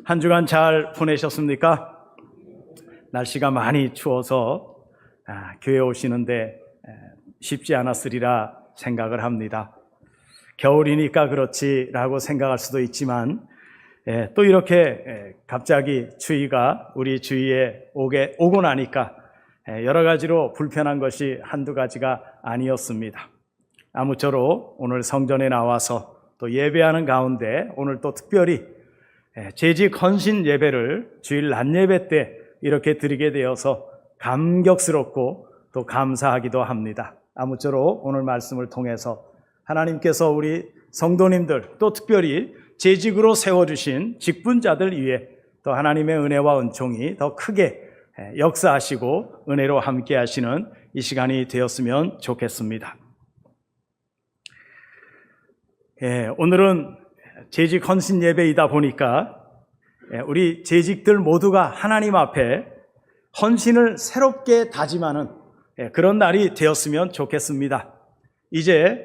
한 주간 잘 보내셨습니까? 날씨가 많이 추워서 교회 오시는데 쉽지 않았으리라 생각을 합니다. 겨울이니까 그렇지라고 생각할 수도 있지만 또 이렇게 갑자기 추위가 우리 주위에 오고 나니까 여러 가지로 불편한 것이 한두 가지가 아니었습니다. 아무쪼록 오늘 성전에 나와서 또 예배하는 가운데 오늘 또 특별히 재직 헌신 예배를 주일 낮 예배 때 이렇게 드리게 되어서 감격스럽고 또 감사하기도 합니다. 아무쪼록 오늘 말씀을 통해서 하나님께서 우리 성도님들 또 특별히 재직으로 세워주신 직분자들 위해 또 하나님의 은혜와 은총이 더 크게 역사하시고 은혜로 함께 하시는 이 시간이 되었으면 좋겠습니다. 오늘은 재직 헌신 예배이다 보니까 우리 재직들 모두가 하나님 앞에 헌신을 새롭게 다짐하는 그런 날이 되었으면 좋겠습니다. 이제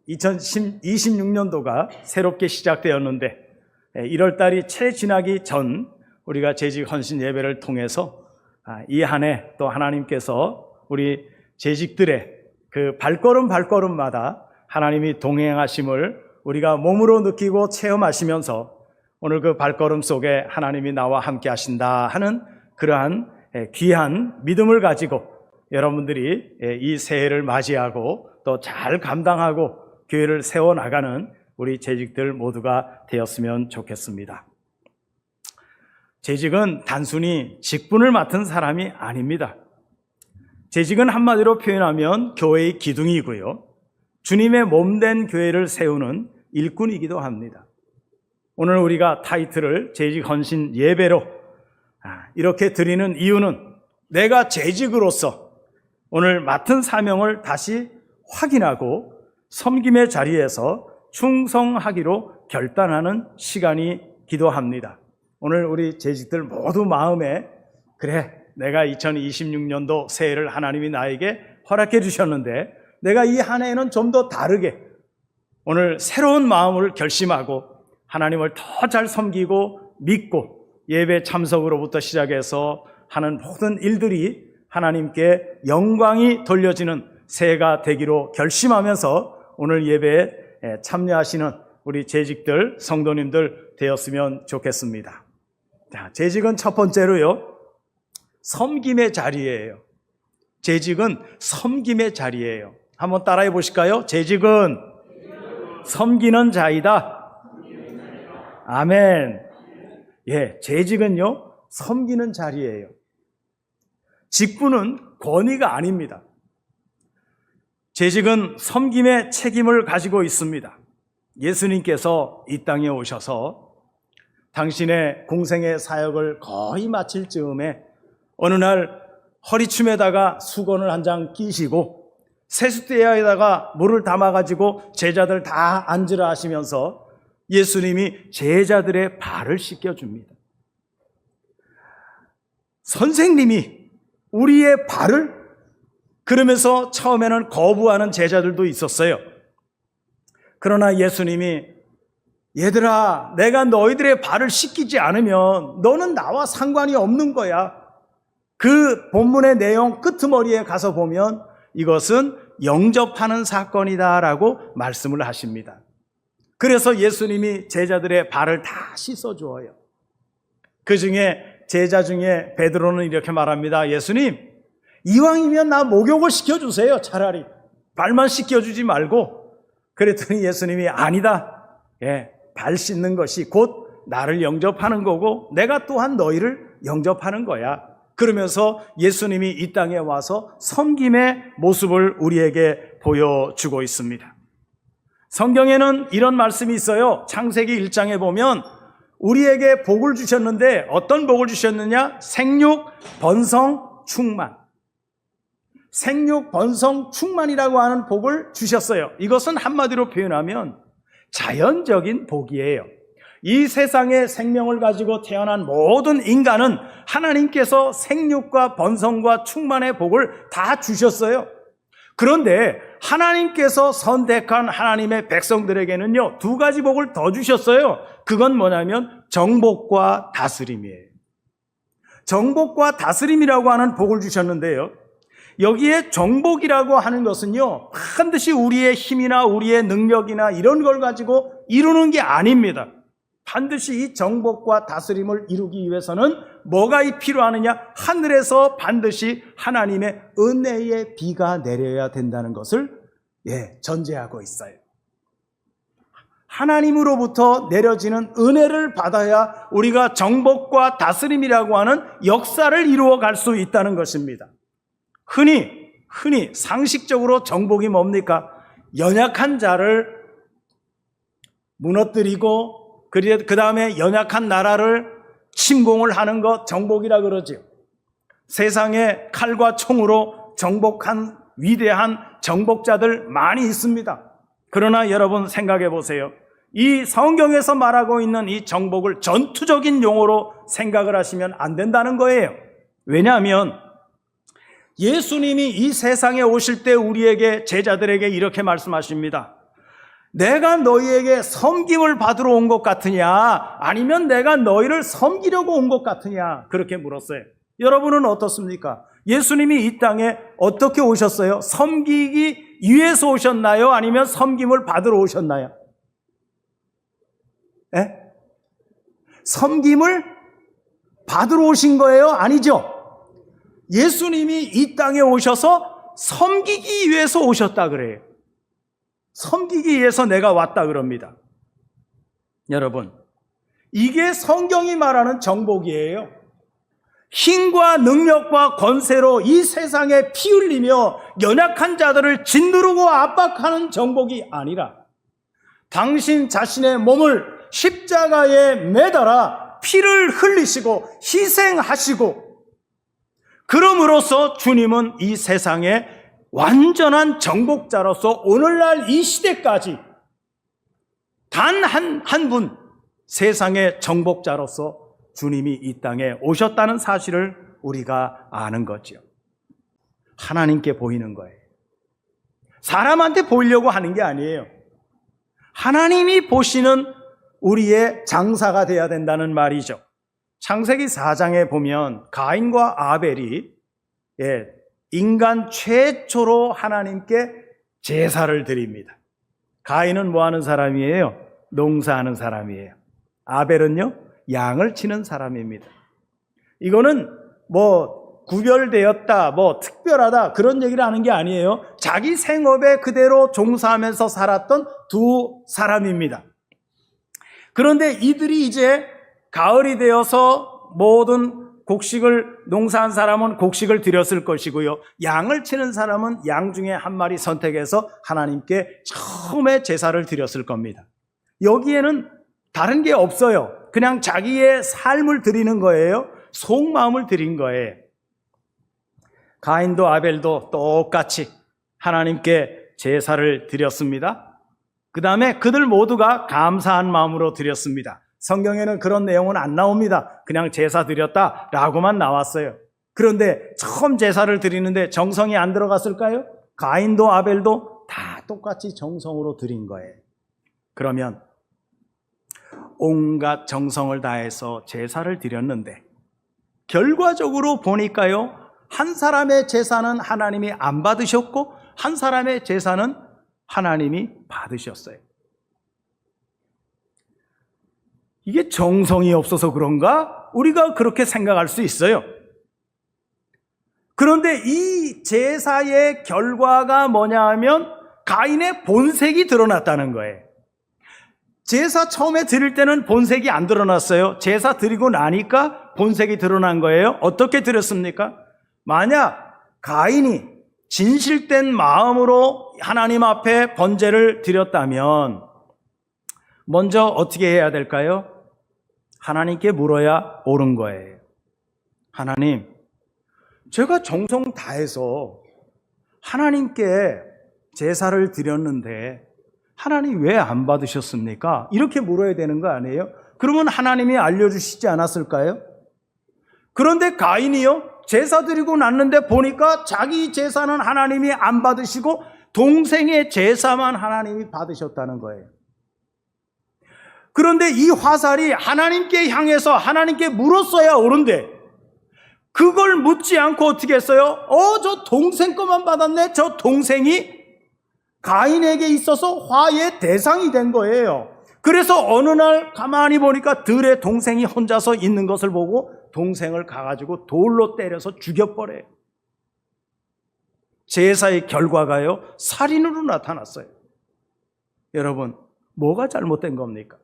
2026년도가 새롭게 시작되었는데 1월 달이 채 지나기 전 우리가 재직 헌신 예배를 통해서 이 한 해 또 하나님께서 우리 재직들의 그 발걸음마다 하나님이 동행하심을 우리가 몸으로 느끼고 체험하시면서 오늘 그 발걸음 속에 하나님이 나와 함께 하신다 하는 그러한 귀한 믿음을 가지고 여러분들이 이 새해를 맞이하고 또 잘 감당하고 교회를 세워나가는 우리 재직들 모두가 되었으면 좋겠습니다. 재직은 단순히 직분을 맡은 사람이 아닙니다. 재직은 한마디로 표현하면 교회의 기둥이고요, 주님의 몸된 교회를 세우는 일꾼이기도 합니다. 오늘 우리가 타이틀을 재직 헌신 예배로 이렇게 드리는 이유는 내가 재직으로서 오늘 맡은 사명을 다시 확인하고 섬김의 자리에서 충성하기로 결단하는 시간이기도 합니다. 오늘 우리 재직들 모두 마음에 그래, 내가 2026년도 새해를 하나님이 나에게 허락해 주셨는데 내가 이 한 해에는 좀 더 다르게 오늘 새로운 마음을 결심하고 하나님을 더 잘 섬기고 믿고 예배 참석으로부터 시작해서 하는 모든 일들이 하나님께 영광이 돌려지는 새해가 되기로 결심하면서 오늘 예배에 참여하시는 우리 재직들, 성도님들 되었으면 좋겠습니다. 자, 재직은 첫 번째로요, 섬김의 자리예요. 재직은 섬김의 자리예요. 한번 따라해 보실까요? 재직은 섬기는 자이다. 아멘. 재직은요, 섬기는 자리예요. 직분은 권위가 아닙니다. 재직은 섬김의 책임을 가지고 있습니다. 예수님께서 이 땅에 오셔서 당신의 공생의 사역을 거의 마칠 즈음에 어느 날 허리춤에다가 수건을 한 장 끼시고 세숫대야에다가 물을 담아가지고 제자들 다 앉으라 하시면서 예수님이 제자들의 발을 씻겨줍니다. 선생님이 우리의 발을? 그러면서 처음에는 거부하는 제자들도 있었어요. 그러나 예수님이 얘들아, 내가 너희들의 발을 씻기지 않으면 너는 나와 상관이 없는 거야. 그 본문의 내용 끄트머리에 가서 보면 이것은 영접하는 사건이다라고 말씀을 하십니다. 그래서 예수님이 제자들의 발을 다 씻어주어요. 그 중에 제자 중에 베드로는 이렇게 말합니다. 예수님, 이왕이면 나 목욕을 시켜주세요. 차라리 발만 씻겨주지 말고. 그랬더니 예수님이 아니다. 발 씻는 것이 곧 나를 영접하는 거고 내가 또한 너희를 영접하는 거야. 그러면서 예수님이 이 땅에 와서 섬김의 모습을 우리에게 보여주고 있습니다. 성경에는 이런 말씀이 있어요. 창세기 1장에 보면 우리에게 복을 주셨는데 어떤 복을 주셨느냐? 생육, 번성, 충만. 생육, 번성, 충만이라고 하는 복을 주셨어요. 이것은 한마디로 표현하면 자연적인 복이에요. 이 세상에 생명을 가지고 태어난 모든 인간은 하나님께서 생육과 번성과 충만의 복을 다 주셨어요. 그런데 하나님께서 선택한 하나님의 백성들에게는요, 두 가지 복을 더 주셨어요. 그건 뭐냐면 정복과 다스림이에요. 정복과 다스림이라고 하는 복을 주셨는데요. 여기에 정복이라고 하는 것은요, 반드시 우리의 힘이나 우리의 능력이나 이런 걸 가지고 이루는 게 아닙니다. 반드시 이 정복과 다스림을 이루기 위해서는 뭐가 필요하느냐? 하늘에서 반드시 하나님의 은혜의 비가 내려야 된다는 것을 전제하고 있어요. 하나님으로부터 내려지는 은혜를 받아야 우리가 정복과 다스림이라고 하는 역사를 이루어 갈 수 있다는 것입니다. 흔히 상식적으로 정복이 뭡니까? 연약한 자를 무너뜨리고 그 다음에 연약한 나라를 침공을 하는 것 정복이라 그러죠. 세상에 칼과 총으로 정복한 위대한 정복자들 많이 있습니다. 그러나 여러분 생각해 보세요. 이 성경에서 말하고 있는 이 정복을 전투적인 용어로 생각을 하시면 안 된다는 거예요. 왜냐하면 예수님이 이 세상에 오실 때 우리에게 제자들에게 이렇게 말씀하십니다. 내가 너희에게 섬김을 받으러 온 것 같으냐? 아니면 내가 너희를 섬기려고 온 것 같으냐? 그렇게 물었어요. 여러분은 어떻습니까? 예수님이 이 땅에 어떻게 오셨어요? 섬기기 위해서 오셨나요? 아니면 섬김을 받으러 오셨나요? 섬김을 받으러 오신 거예요? 아니죠? 예수님이 이 땅에 오셔서 섬기기 위해서 오셨다 그래요. 섬기기 위해서 내가 왔다 그럽니다. 여러분, 이게 성경이 말하는 정복이에요. 힘과 능력과 권세로 이 세상에 피 흘리며 연약한 자들을 짓누르고 압박하는 정복이 아니라 당신 자신의 몸을 십자가에 매달아 피를 흘리시고 희생하시고 그럼으로써 주님은 이 세상에 완전한 정복자로서 오늘날 이 시대까지 단 한 분 세상의 정복자로서 주님이 이 땅에 오셨다는 사실을 우리가 아는 거죠. 하나님께 보이는 거예요. 사람한테 보이려고 하는 게 아니에요. 하나님이 보시는 우리의 장사가 돼야 된다는 말이죠. 창세기 4장에 보면 가인과 아벨이 인간 최초로 하나님께 제사를 드립니다. 가인은 뭐 하는 사람이에요? 농사하는 사람이에요. 아벨은요? 양을 치는 사람입니다. 이거는 뭐 구별되었다, 뭐 특별하다 그런 얘기를 하는 게 아니에요. 자기 생업에 그대로 종사하면서 살았던 두 사람입니다. 그런데 이들이 이제 가을이 되어서 모든 곡식을 농사한 사람은 곡식을 드렸을 것이고요. 양을 치는 사람은 양 중에 한 마리 선택해서 하나님께 처음에 제사를 드렸을 겁니다. 여기에는 다른 게 없어요. 그냥 자기의 삶을 드리는 거예요. 속마음을 드린 거예요. 가인도 아벨도 똑같이 하나님께 제사를 드렸습니다. 그 다음에 그들 모두가 감사한 마음으로 드렸습니다. 성경에는 그런 내용은 안 나옵니다. 그냥 제사 드렸다라고만 나왔어요. 그런데 처음 제사를 드리는데 정성이 안 들어갔을까요? 가인도 아벨도 다 똑같이 정성으로 드린 거예요. 그러면 온갖 정성을 다해서 제사를 드렸는데 결과적으로 보니까요, 한 사람의 제사는 하나님이 안 받으셨고 한 사람의 제사는 하나님이 받으셨어요. 이게 정성이 없어서 그런가? 우리가 그렇게 생각할 수 있어요. 그런데 이 제사의 결과가 뭐냐 하면 가인의 본색이 드러났다는 거예요. 제사 처음에 드릴 때는 본색이 안 드러났어요. 제사 드리고 나니까 본색이 드러난 거예요. 어떻게 드렸습니까? 만약 가인이 진실된 마음으로 하나님 앞에 번제를 드렸다면 먼저 어떻게 해야 될까요? 하나님께 물어야 옳은 거예요. 하나님, 제가 정성 다해서 하나님께 제사를 드렸는데 하나님 왜 안 받으셨습니까? 이렇게 물어야 되는 거 아니에요? 그러면 하나님이 알려주시지 않았을까요? 그런데 가인이요, 제사 드리고 났는데 보니까 자기 제사는 하나님이 안 받으시고 동생의 제사만 하나님이 받으셨다는 거예요. 그런데 이 화살이 하나님께 향해서 하나님께 물었어야 옳은데 그걸 묻지 않고 어떻게 했어요? 저 동생 것만 받았네. 저 동생이 가인에게 있어서 화의 대상이 된 거예요. 그래서 어느 날 가만히 보니까 들에 동생이 혼자서 있는 것을 보고 동생을 가가지고 돌로 때려서 죽여버려요. 제사의 결과가요, 살인으로 나타났어요. 여러분, 뭐가 잘못된 겁니까?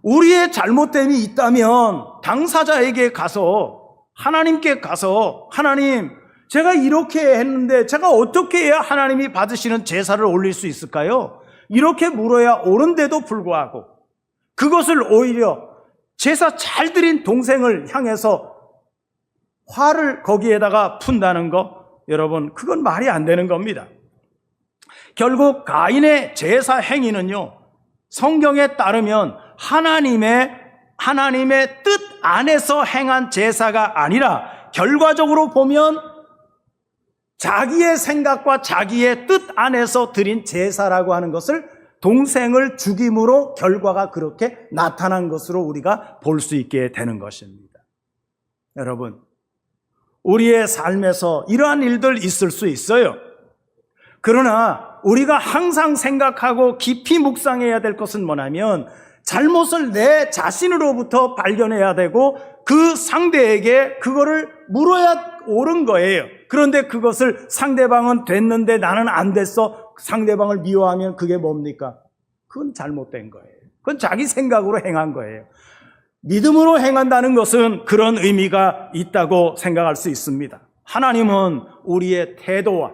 우리의 잘못됨이 있다면 당사자에게 가서, 하나님께 가서, 하나님, 제가 이렇게 했는데 제가 어떻게 해야 하나님이 받으시는 제사를 올릴 수 있을까요? 이렇게 물어야 옳은데도 불구하고 그것을 오히려 제사 잘 드린 동생을 향해서 화를 거기에다가 푼다는 거, 여러분, 그건 말이 안 되는 겁니다. 결국 가인의 제사 행위는요, 성경에 따르면 하나님의 뜻 안에서 행한 제사가 아니라 결과적으로 보면 자기의 생각과 자기의 뜻 안에서 드린 제사라고 하는 것을 동생을 죽임으로 결과가 그렇게 나타난 것으로 우리가 볼 수 있게 되는 것입니다. 여러분, 우리의 삶에서 이러한 일들 있을 수 있어요. 그러나 우리가 항상 생각하고 깊이 묵상해야 될 것은 뭐냐면 잘못을 내 자신으로부터 발견해야 되고 그 상대에게 그거를 물어야 옳은 거예요. 그런데 그것을 상대방은 됐는데 나는 안 됐어. 상대방을 미워하면 그게 뭡니까? 그건 잘못된 거예요. 그건 자기 생각으로 행한 거예요. 믿음으로 행한다는 것은 그런 의미가 있다고 생각할 수 있습니다. 하나님은 우리의 태도와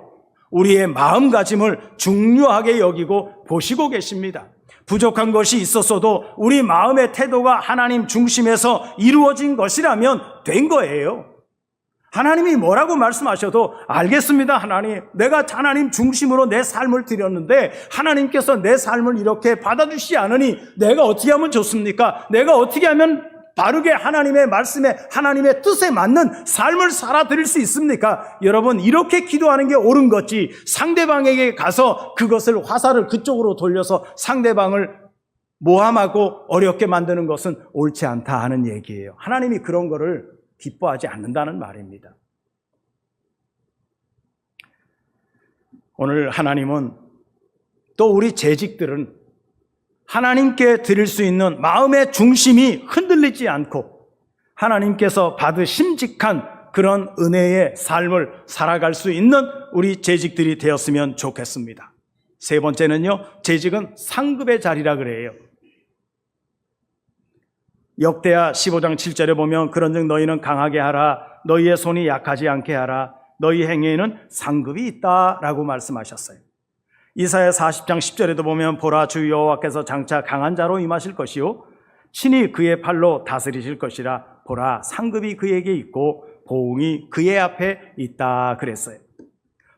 우리의 마음가짐을 중요하게 여기고 보시고 계십니다. 부족한 것이 있었어도 우리 마음의 태도가 하나님 중심에서 이루어진 것이라면 된 거예요. 하나님이 뭐라고 말씀하셔도 알겠습니다. 하나님, 내가 하나님 중심으로 내 삶을 드렸는데 하나님께서 내 삶을 이렇게 받아주시지 않으니 내가 어떻게 하면 좋습니까? 내가 어떻게 하면 바르게 하나님의 말씀에 하나님의 뜻에 맞는 삶을 살아드릴 수 있습니까? 여러분, 이렇게 기도하는 게 옳은 거지 상대방에게 가서 그것을 화살을 그쪽으로 돌려서 상대방을 모함하고 어렵게 만드는 것은 옳지 않다 하는 얘기예요. 하나님이 그런 거를 기뻐하지 않는다는 말입니다. 오늘 하나님은 또 우리 재직들은 하나님께 드릴 수 있는 마음의 중심이 흔들리지 않고 하나님께서 받으심직한 그런 은혜의 삶을 살아갈 수 있는 우리 재직들이 되었으면 좋겠습니다. 세 번째는요, 재직은 상급의 자리라 그래요. 역대하 15장 7절에 보면 그런즉 너희는 강하게 하라, 너희의 손이 약하지 않게 하라, 너희 행위에는 상급이 있다라고 말씀하셨어요. 이사야 40장 10절에도 보면 보라, 주 여호와께서 장차 강한 자로 임하실 것이요 친히 그의 팔로 다스리실 것이라, 보라, 상급이 그에게 있고 보응이 그의 앞에 있다 그랬어요.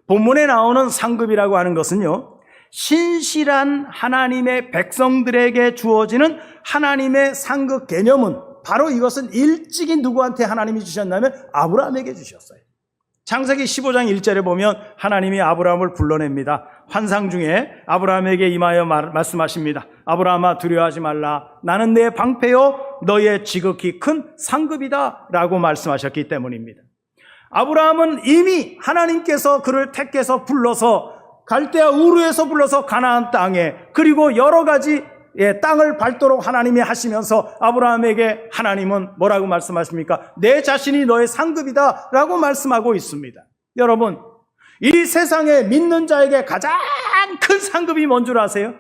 본문에 나오는 상급이라고 하는 것은요, 신실한 하나님의 백성들에게 주어지는 하나님의 상급 개념은 바로 이것은 일찍이 누구한테 하나님이 주셨냐면 아브라함에게 주셨어요. 창세기 15장 1절에 보면 하나님이 아브라함을 불러냅니다. 환상 중에 아브라함에게 임하여 말씀하십니다. 아브라함아, 두려워하지 말라. 나는 내 방패요 너의 지극히 큰 상급이다 라고 말씀하셨기 때문입니다. 아브라함은 이미 하나님께서 그를 택해서 불러서 갈대아 우르에서 불러서 가나안 땅에, 그리고 여러 가지 땅을 밟도록 하나님이 하시면서 아브라함에게 하나님은 뭐라고 말씀하십니까? 내 자신이 너의 상급이다 라고 말씀하고 있습니다. 여러분, 이 세상에 믿는 자에게 가장 큰 상급이 뭔 줄 아세요?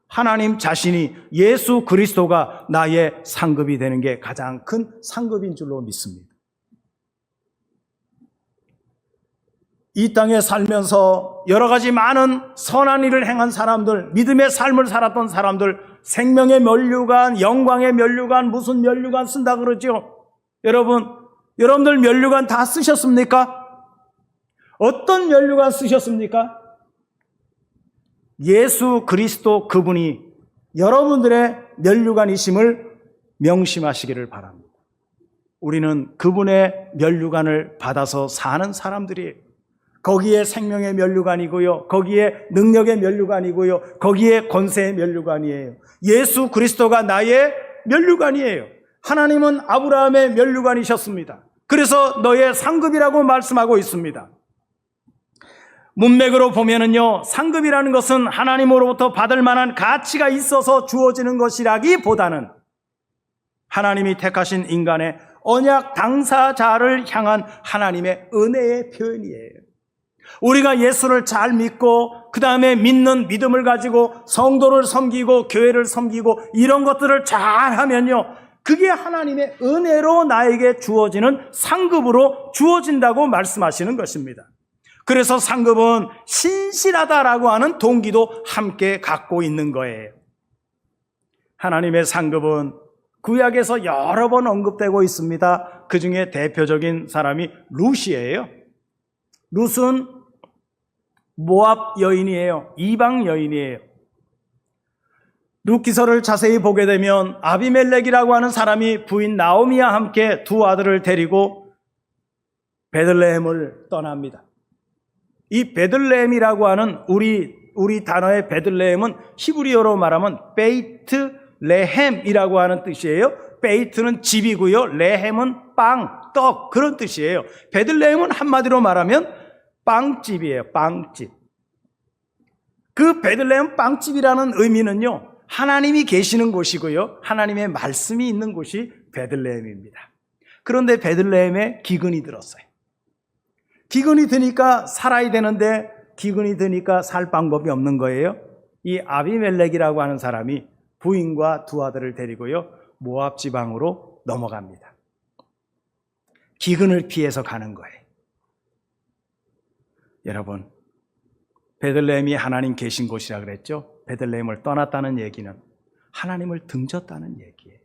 하나님 자신이, 예수 그리스도가 나의 상급이 되는 게 가장 큰 상급인 줄로 믿습니다. 이 땅에 살면서 여러 가지 많은 선한 일을 행한 사람들, 믿음의 삶을 살았던 사람들, 생명의 면류관, 영광의 면류관, 무슨 면류관 쓴다 그러죠? 여러분들 면류관 다 쓰셨습니까? 어떤 면류관 쓰셨습니까? 예수 그리스도 그분이 여러분들의 면류관이심을 명심하시기를 바랍니다. 우리는 그분의 면류관을 받아서 사는 사람들이에요. 거기에 생명의 면류관이고요. 거기에 능력의 면류관이고요. 거기에 권세의 면류관이에요. 예수 그리스도가 나의 면류관이에요. 하나님은 아브라함의 면류관이셨습니다. 그래서 너의 상급이라고 말씀하고 있습니다. 문맥으로 보면은요, 상급이라는 것은 하나님으로부터 받을 만한 가치가 있어서 주어지는 것이라기보다는 하나님이 택하신 인간의 언약 당사자를 향한 하나님의 은혜의 표현이에요. 우리가 예수를 잘 믿고 그 다음에 믿는 믿음을 가지고 성도를 섬기고 교회를 섬기고 이런 것들을 잘 하면요, 그게 하나님의 은혜로 나에게 주어지는 상급으로 주어진다고 말씀하시는 것입니다. 그래서 상급은 신실하다라고 하는 동기도 함께 갖고 있는 거예요. 하나님의 상급은 구약에서 여러 번 언급되고 있습니다. 그 중에 대표적인 사람이 룻이에요. 룻은 모압 여인이에요. 이방 여인이에요. 룻기서를 자세히 보게 되면 아비멜렉이라고 하는 사람이 부인 나오미와 함께 두 아들을 데리고 베들레헴을 떠납니다. 이 베들레헴이라고 하는 우리 단어의 베들레헴은 히브리어로 말하면 베이트레헴이라고 하는 뜻이에요. 베이트는 집이고요. 레헴은 빵, 떡 그런 뜻이에요. 베들레헴은 한마디로 말하면 빵집이에요. 빵집. 그 베들레헴 빵집이라는 의미는요, 하나님이 계시는 곳이고요, 하나님의 말씀이 있는 곳이 베들레헴입니다. 그런데 베들레헴에 기근이 들었어요. 기근이 드니까 살아야 되는데 기근이 드니까 살 방법이 없는 거예요. 이 아비멜렉이라고 하는 사람이 부인과 두 아들을 데리고요, 모압 지방으로 넘어갑니다. 기근을 피해서 가는 거예요. 여러분, 베들레헴이 하나님 계신 곳이라 그랬죠? 베들레헴을 떠났다는 얘기는 하나님을 등졌다는 얘기예요.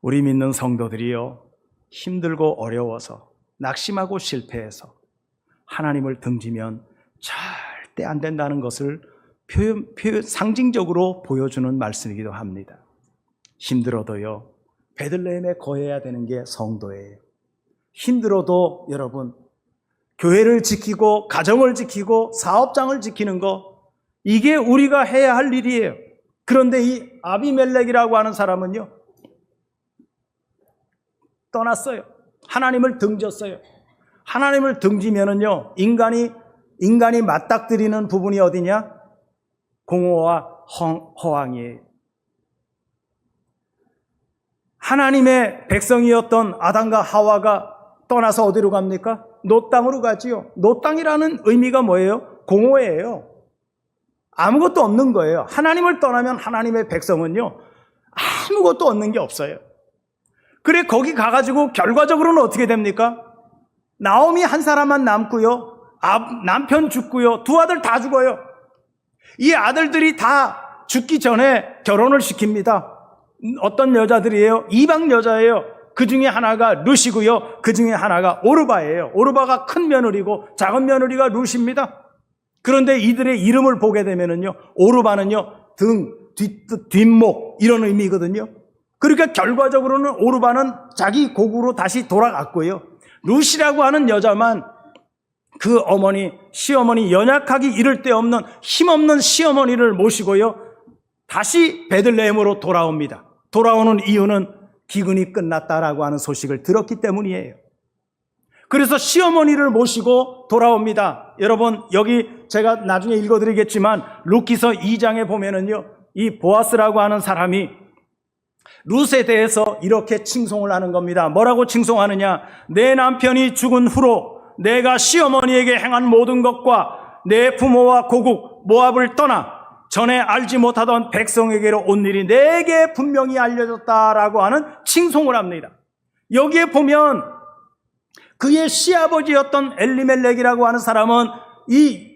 우리 믿는 성도들이요, 힘들고 어려워서 낙심하고 실패해서 하나님을 등지면 절대 안 된다는 것을 상징적으로 보여주는 말씀이기도 합니다. 힘들어도요, 베들레헴에 거해야 되는 게 성도예요. 힘들어도 여러분, 교회를 지키고 가정을 지키고 사업장을 지키는 거, 이게 우리가 해야 할 일이에요. 그런데 이 아비멜렉이라고 하는 사람은요, 떠났어요. 하나님을 등졌어요. 하나님을 등지면은요, 인간이 맞닥뜨리는 부분이 어디냐? 공허와 허황이에요. 하나님의 백성이었던 아담과 하와가 떠나서 어디로 갑니까? 노 땅으로 가지요. 노 땅이라는 의미가 뭐예요? 공허예요. 아무것도 없는 거예요. 하나님을 떠나면 하나님의 백성은요, 아무것도 얻는 게 없어요. 그래, 거기 가가지고 결과적으로는 어떻게 됩니까? 나오미 한 사람만 남고요, 남편 죽고요, 두 아들 다 죽어요. 이 아들들이 다 죽기 전에 결혼을 시킵니다. 어떤 여자들이에요? 이방 여자예요. 그 중에 하나가 룻이고요, 그 중에 하나가 오르바예요. 오르바가 큰 며느리고 작은 며느리가 룻입니다. 그런데 이들의 이름을 보게 되면은요, 오르바는요, 등, 뒷목 이런 의미거든요. 그러니까 결과적으로는 오르바는 자기 고국으로 다시 돌아갔고요, 룻이라고 하는 여자만 그 시어머니 연약하기 이를 데 없는 힘없는 시어머니를 모시고요, 다시 베들레헴으로 돌아옵니다. 돌아오는 이유는 기근이 끝났다라고 하는 소식을 들었기 때문이에요. 그래서 시어머니를 모시고 돌아옵니다. 여러분, 여기 제가 나중에 읽어드리겠지만 룻기서 2장에 보면은요, 이 보아스라고 하는 사람이 룻에 대해서 이렇게 칭송을 하는 겁니다. 뭐라고 칭송하느냐? 내 남편이 죽은 후로 내가 시어머니에게 행한 모든 것과 내 부모와 고국 모압을 떠나 전에 알지 못하던 백성에게로 온 일이 내게 분명히 알려졌다라고 하는 칭송을 합니다. 여기에 보면 그의 시아버지였던 엘리멜렉이라고 하는 사람은 이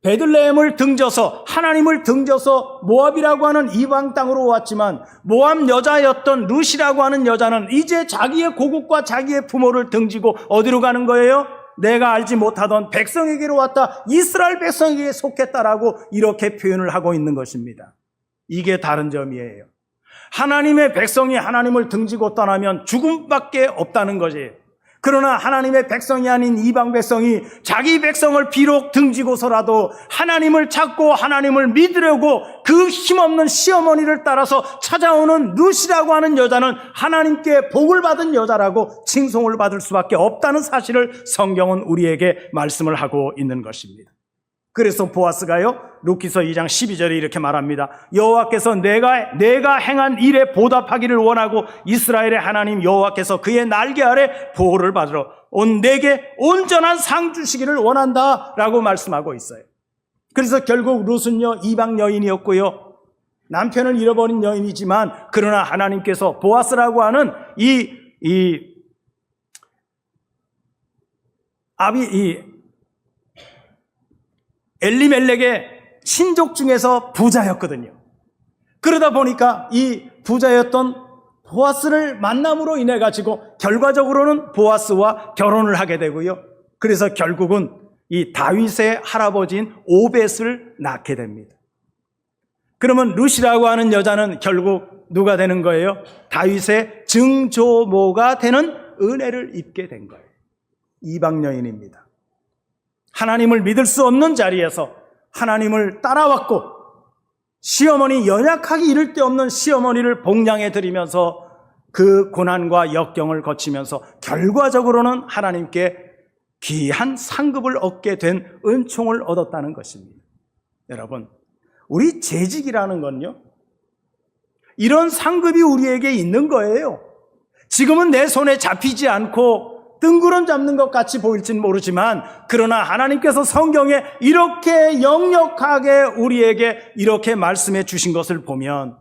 베들레헴을 등져서, 하나님을 등져서 모압이라고 하는 이방 땅으로 왔지만, 모압 여자였던 룻이라고 하는 여자는 이제 자기의 고국과 자기의 부모를 등지고 어디로 가는 거예요? 내가 알지 못하던 백성에게로 왔다, 이스라엘 백성에게 속했다라고 이렇게 표현을 하고 있는 것입니다. 이게 다른 점이에요. 하나님의 백성이 하나님을 등지고 떠나면 죽음밖에 없다는 것이에요. 그러나 하나님의 백성이 아닌 이방 백성이 자기 백성을 비록 등지고서라도 하나님을 찾고 하나님을 믿으려고 그 힘없는 시어머니를 따라서 찾아오는 룻이라고 하는 여자는 하나님께 복을 받은 여자라고 칭송을 받을 수밖에 없다는 사실을 성경은 우리에게 말씀을 하고 있는 것입니다. 그래서 보아스가요, 룻기서 2장 12절에 이렇게 말합니다. 여호와께서 내가 행한 일에 보답하기를 원하고 이스라엘의 하나님 여호와께서 그의 날개 아래 보호를 받으러 내게 온전한 상 주시기를 원한다라고 말씀하고 있어요. 그래서 결국 룻은요, 이방 여인이었고요, 남편을 잃어버린 여인이지만 그러나 하나님께서 보아스라고 하는 이 엘리멜렉의 친족 중에서 부자였거든요. 그러다 보니까 이 부자였던 보아스를 만남으로 인해 가지고 결과적으로는 보아스와 결혼을 하게 되고요. 그래서 결국은 이 다윗의 할아버지인 오벳을 낳게 됩니다. 그러면 룻이라고 하는 여자는 결국 누가 되는 거예요? 다윗의 증조모가 되는 은혜를 입게 된 거예요. 이방 여인입니다. 하나님을 믿을 수 없는 자리에서 하나님을 따라왔고 시어머니 연약하기 이를 데 없는 시어머니를 복량해 드리면서 그 고난과 역경을 거치면서 결과적으로는 하나님께 귀한 상급을 얻게 된 은총을 얻었다는 것입니다. 여러분, 우리 재직이라는 건요, 이런 상급이 우리에게 있는 거예요. 지금은 내 손에 잡히지 않고 뜬구름 잡는 것 같이 보일지는 모르지만 그러나 하나님께서 성경에 이렇게 역력하게 우리에게 이렇게 말씀해 주신 것을 보면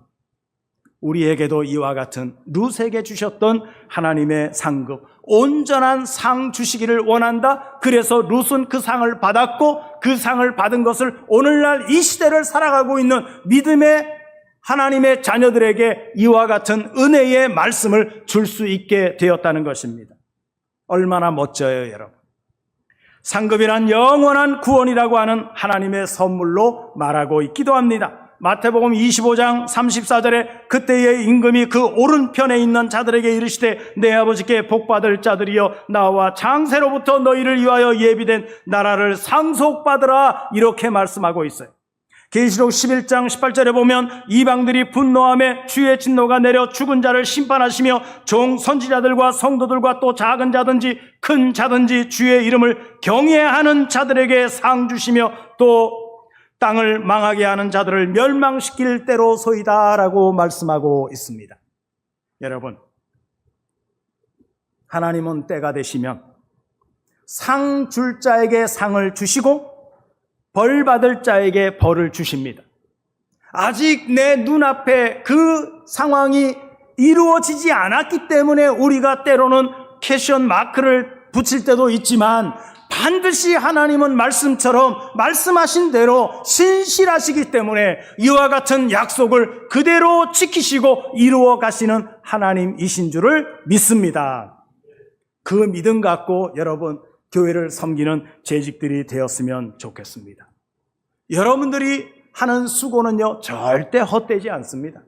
우리에게도 이와 같은 룻에게 주셨던 하나님의 상급, 온전한 상 주시기를 원한다. 그래서 룻은 그 상을 받았고 그 상을 받은 것을 오늘날 이 시대를 살아가고 있는 믿음의 하나님의 자녀들에게 이와 같은 은혜의 말씀을 줄 수 있게 되었다는 것입니다. 얼마나 멋져요, 여러분. 상급이란 영원한 구원이라고 하는 하나님의 선물로 말하고 있기도 합니다. 마태복음 25장 34절에 그때의 임금이 그 오른편에 있는 자들에게 이르시되 내 아버지께 복받을 자들이여 나와 장세로부터 너희를 위하여 예비된 나라를 상속받으라, 이렇게 말씀하고 있어요. 계시록 11장 18절에 보면 이방들이 분노하며 주의 진노가 내려 죽은 자를 심판하시며 종 선지자들과 성도들과 또 작은 자든지 큰 자든지 주의 이름을 경외하는 자들에게 상 주시며 또 땅을 망하게 하는 자들을 멸망시킬 때로소이다라고 말씀하고 있습니다. 여러분, 하나님은 때가 되시면 상 줄 자에게 상을 주시고 벌 받을 자에게 벌을 주십니다. 아직 내 눈앞에 그 상황이 이루어지지 않았기 때문에 우리가 때로는 퀘스천 마크를 붙일 때도 있지만 반드시 하나님은 말씀처럼 말씀하신 대로 신실하시기 때문에 이와 같은 약속을 그대로 지키시고 이루어 가시는 하나님이신 줄을 믿습니다. 그 믿음 갖고 여러분 교회를 섬기는 재직들이 되었으면 좋겠습니다. 여러분들이 하는 수고는요, 절대 헛되지 않습니다.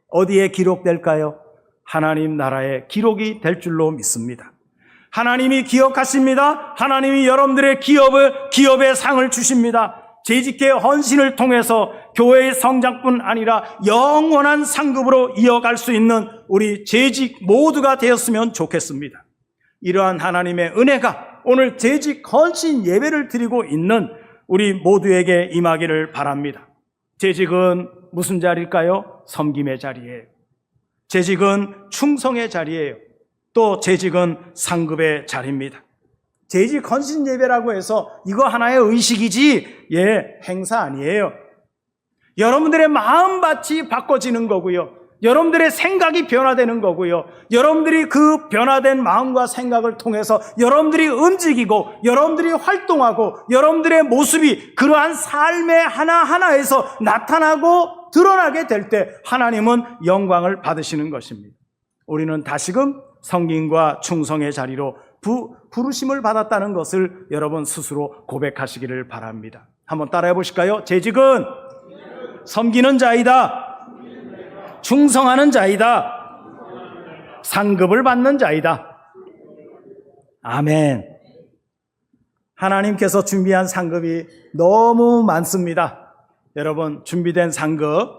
어디에 기록될까요? 하나님 나라의 기록이 될 줄로 믿습니다. 하나님이 기억하십니다. 하나님이 여러분들의 기업에 상을 주십니다. 재직의 헌신을 통해서 교회의 성장뿐 아니라 영원한 상급으로 이어갈 수 있는 우리 재직 모두가 되었으면 좋겠습니다. 이러한 하나님의 은혜가 오늘 재직 헌신 예배를 드리고 있는 우리 모두에게 임하기를 바랍니다. 재직은 무슨 자리일까요? 섬김의 자리예요. 재직은 충성의 자리예요. 또 재직은 상급의 자리입니다. 재직 헌신 예배라고 해서 이거 하나의 의식이지 행사 아니에요. 여러분들의 마음밭이 바꿔지는 거고요. 여러분들의 생각이 변화되는 거고요. 여러분들이 그 변화된 마음과 생각을 통해서 여러분들이 움직이고 여러분들이 활동하고 여러분들의 모습이 그러한 삶의 하나하나에서 나타나고 드러나게 될 때 하나님은 영광을 받으시는 것입니다. 우리는 다시금 성김과 충성의 자리로 부르심을 받았다는 것을 여러분 스스로 고백하시기를 바랍니다. 한번 따라해 보실까요? 재직은 섬기는 자이다. 충성하는 자이다. 상급을 받는 자이다. 아멘. 하나님께서 준비한 상급이 너무 많습니다. 여러분, 준비된 상급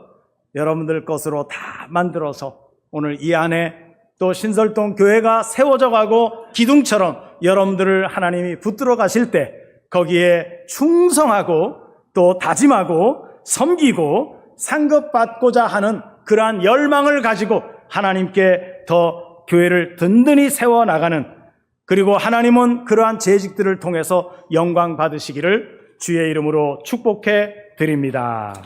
여러분들 것으로 다 만들어서 오늘 이 안에 또 신설동 교회가 세워져 가고 기둥처럼 여러분들을 하나님이 붙들어 가실 때 거기에 충성하고 또 다짐하고 섬기고 상급받고자 하는 그러한 열망을 가지고 하나님께 더 교회를 든든히 세워나가는, 그리고 하나님은 그러한 재직들을 통해서 영광 받으시기를 주의 이름으로 축복해 드립니다.